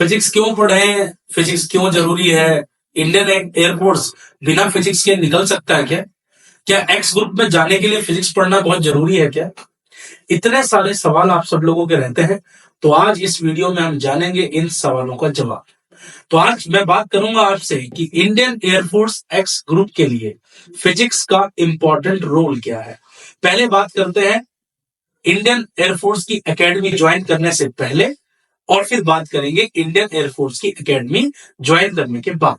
Physics क्यों पढ़ें, physics क्यों जरूरी है, इंडियन एयरफोर्स बिना फिजिक्स के निकल सकता है क्या, क्या एक्स ग्रुप में जाने के लिए फिजिक्स पढ़ना बहुत जरूरी है क्या? इतने सारे सवाल आप सब लोगों के रहते हैं। तो आज इस वीडियो में हम जानेंगे इन सवालों का जवाब। तो आज मैं बात करूंगा आपसे कि इंडियन एयरफोर्स एक्स ग्रुप के लिए फिजिक्स का इंपॉर्टेंट रोल क्या है। पहले बात करते हैं इंडियन एयरफोर्स की एकेडमी ज्वाइन करने से पहले, और फिर बात करेंगे इंडियन एयरफोर्स की एकेडमी ज्वाइन करने के बाद।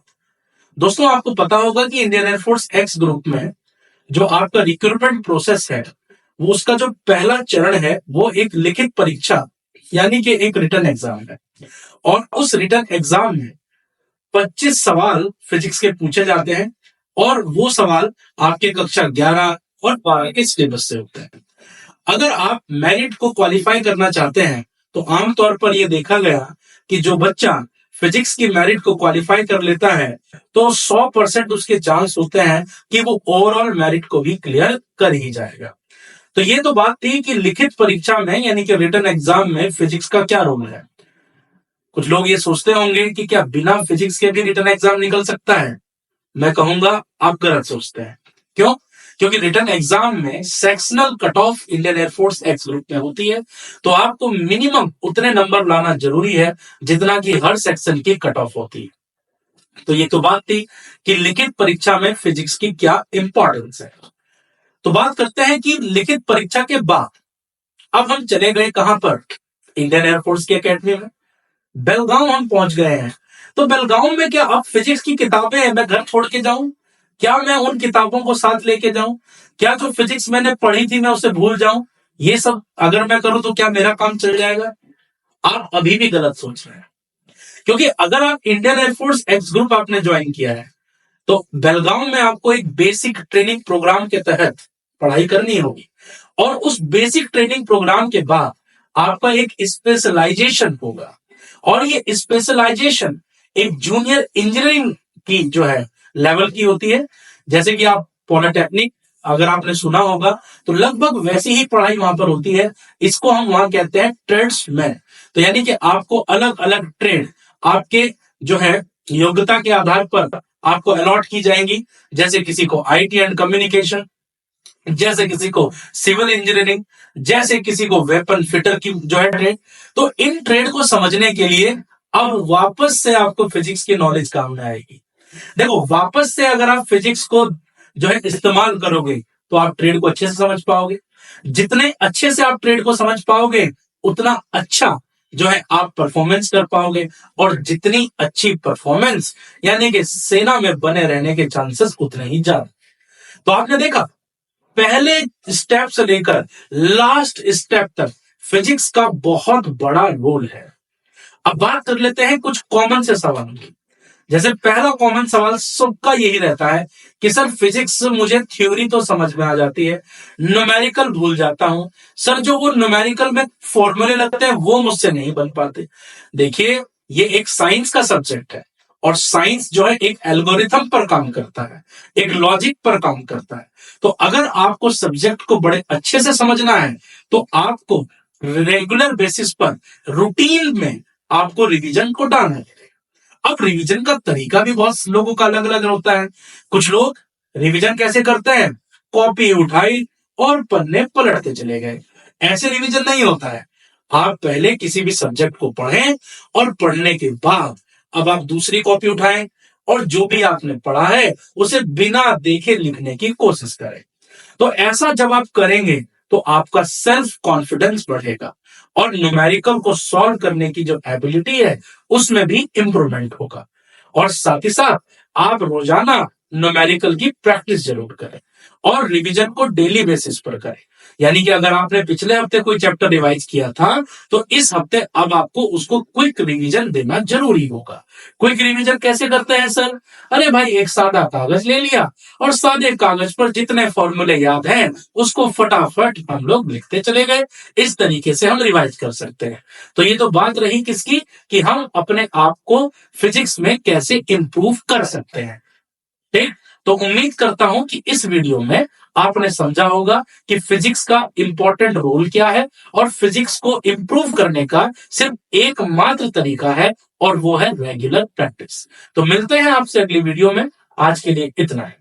दोस्तों, आपको पता होगा कि इंडियन एयरफोर्स एक्स ग्रुप में जो आपका रिक्रूटमेंट प्रोसेस है, वो उसका जो पहला चरण है वो एक लिखित परीक्षा यानी कि एक रिटन एग्जाम है। और उस रिटन एग्जाम में 25 सवाल फिजिक्स के पूछे जाते हैं और वो सवाल आपके कक्षा 11 और 12 के सिलेबस से होते हैं। अगर आप मेरिट को क्वालिफाई करना चाहते हैं तो आमतौर पर यह देखा गया कि जो बच्चा फिजिक्स की मेरिट को क्वालिफाई कर लेता है तो 100% उसके चांस होते हैं कि वो ओवरऑल मेरिट को भी क्लियर कर ही जाएगा। तो ये तो बात थी कि लिखित परीक्षा में यानी कि रिटन एग्जाम में फिजिक्स का क्या रोल है। कुछ लोग ये सोचते होंगे कि क्या बिना फिजिक्स के भी रिटन एग्जाम निकल सकता है। मैं कहूंगा आप गलत सोचते हैं। क्यों? क्योंकि रिटन एग्जाम में sectional cut off Indian air force x group में होती है, तो आपको मिनिमम उतने नंबर लाना जरूरी है जितना कि हर सेक्शन की कट ऑफ होती है। तो ये तो बात थी कि लिखित परीक्षा में फिजिक्स की क्या इंपॉर्टेंस है। तो बात करते हैं कि लिखित परीक्षा के बाद अब हम चले गए कहां पर, इंडियन एयरफोर्स की एकेडमी में। बेलगांव हम पहुंच गए हैं। तो बेलगांव में क्या अब फिजिक्स की किताबें मैं घर छोड़ के जाऊं? क्या मैं उन किताबों को साथ लेके जाऊं? क्या जो फिजिक्स मैंने पढ़ी थी मैं उसे भूल जाऊं? ये सब अगर मैं करूं तो क्या मेरा काम चल जाएगा? आप अभी भी गलत सोच रहे हैं। क्योंकि अगर आप इंडियन एयरफोर्स एक्स ग्रुप आपने ज्वाइन किया है तो बेलगांव में आपको एक बेसिक ट्रेनिंग प्रोग्राम के तहत पढ़ाई करनी होगी। और उस बेसिक ट्रेनिंग प्रोग्राम के बाद आपका एक स्पेशलाइजेशन होगा। और ये स्पेशलाइजेशन एक जूनियर इंजीनियरिंग की जो है लेवल की होती है। जैसे कि आप पॉलिटेक्निक अगर आपने सुना होगा तो लगभग वैसी ही पढ़ाई वहां पर होती है। इसको हम वहां कहते हैं ट्रेड्समैन। तो यानी कि आपको अलग अलग ट्रेड आपके जो है योग्यता के आधार पर आपको अलॉट की जाएंगी। जैसे किसी को आईटी एंड कम्युनिकेशन, जैसे किसी को सिविल इंजीनियरिंग, जैसे किसी को वेपन फिटर की जो है ट्रेड। तो इन ट्रेड को समझने के लिए अब वापस से आपको फिजिक्स की नॉलेज काम में आएगी। देखो, वापस से अगर आप फिजिक्स को जो है इस्तेमाल करोगे तो आप ट्रेड को अच्छे से समझ पाओगे। जितने अच्छे से आप ट्रेड को समझ पाओगे उतना अच्छा जो है आप परफॉर्मेंस कर पाओगे। और जितनी अच्छी परफॉर्मेंस यानी कि सेना में बने रहने के चांसेस उतने ही ज्यादा। तो आपने देखा पहले स्टेप से लेकर लास्ट स्टेप तक फिजिक्स का बहुत बड़ा रोल है। अब बात कर लेते हैं कुछ कॉमन से सवालों की। जैसे पहला कॉमन सवाल सबका यही रहता है कि सर फिजिक्स मुझे थ्योरी तो समझ में आ जाती है, न्यूमेरिकल भूल जाता हूं। सर जो वो न्यूमेरिकल में फॉर्मूले लगते हैं वो मुझसे नहीं बन पाते। देखिए, ये एक साइंस का सब्जेक्ट है और साइंस जो है एक एल्गोरिथम पर काम करता है, एक लॉजिक पर काम करता है। तो अगर आपको सब्जेक्ट को बड़े अच्छे से समझना है तो आपको रेगुलर बेसिस पर रूटीन में आपको रिवीजन को डालना है। अब रिवीजन का तरीका भी बहुत लोगों का अलग अलग होता है। कुछ लोग रिवीजन कैसे करते हैं, कॉपी उठाई और पन्ने पलटते चले गए। ऐसे रिवीजन नहीं होता है। आप पहले किसी भी सब्जेक्ट को पढ़ें और पढ़ने के बाद अब आप दूसरी कॉपी उठाएं और जो भी आपने पढ़ा है उसे बिना देखे लिखने की कोशिश करें। तो ऐसा जब आप करेंगे तो आपका सेल्फ कॉन्फिडेंस बढ़ेगा और न्यूमेरिकल को सॉल्व करने की जो एबिलिटी है उसमें भी इंप्रूवमेंट होगा। और साथ ही साथ आप रोजाना न्यूमेरिकल की प्रैक्टिस जरूर करें और रिवीजन को डेली बेसिस पर करें। यानी कि अगर आपने पिछले हफ्ते कोई चैप्टर रिवाइज किया था तो इस हफ्ते अब आपको उसको क्विक रिवीजन देना जरूरी होगा। क्विक रिवीजन कैसे करते हैं सर? अरे भाई, एक सादा कागज ले लिया और सादे कागज पर जितने फॉर्मूले याद हैं उसको फटाफट हम लोग लिखते चले गए। इस तरीके से हम रिवाइज कर सकते हैं। तो ये तो बात रही किसकी, कि हम अपने आप को फिजिक्स में कैसे इंप्रूव कर सकते हैं। ठीक। तो उम्मीद करता हूं कि इस वीडियो में आपने समझा होगा कि फिजिक्स का इंपॉर्टेंट रोल क्या है और फिजिक्स को इंप्रूव करने का सिर्फ एकमात्र तरीका है और वो है रेगुलर प्रैक्टिस। तो मिलते हैं आपसे अगली वीडियो में। आज के लिए इतना है।